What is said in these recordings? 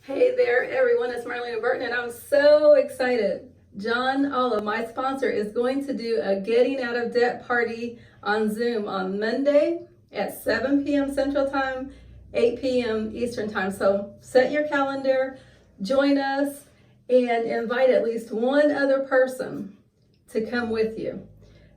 Hey there, everyone. It's Marlena Burton, and I'm so excited. John Olive, my sponsor, is going to do a Getting Out of Debt party on Zoom on Monday at 7 p.m. Central Time, 8 p.m. Eastern Time. So set your calendar, join us, and invite at least one other person to come with you.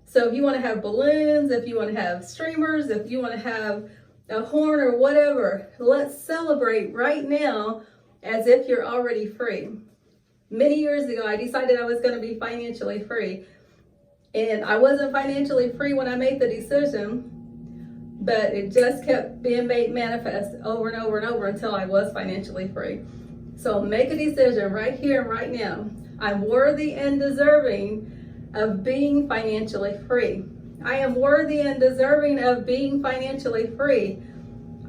So if you want to have balloons, if you want to have streamers, if you want to have a horn or whatever, let's celebrate right now as if you're already free. Many years ago, I decided I was going to be financially free. And I wasn't financially free when I made the decision, but it just kept being made manifest over and over and over until I was financially free. So make a decision right here and right now. I'm worthy and deserving of being financially free. I am worthy and deserving of being financially free.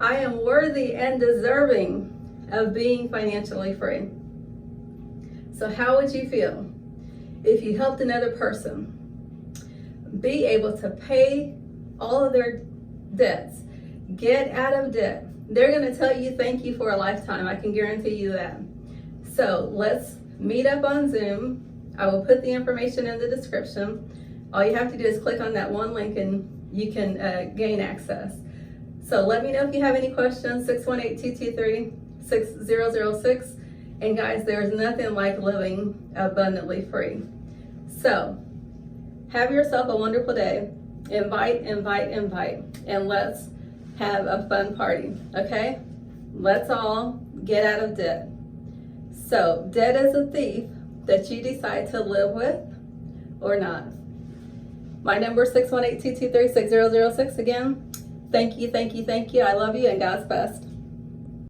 I am worthy and deserving of being financially free. So how would you feel if you helped another person be able to pay all of their debts, get out of debt? They're going to tell you thank you for a lifetime. I can guarantee you that. So let's meet up on Zoom. I will put the information in the description. All you have to do is click on that one link and you can gain access. So let me know if you have any questions, 618-223-6006. And guys, there's nothing like living abundantly free. So have yourself a wonderful day. Invite, and let's have a fun party, okay? Let's all get out of debt. So debt is a thief that you decide to live with or not. My number is 618-223-6006. Again, thank you. I love you, and God's best.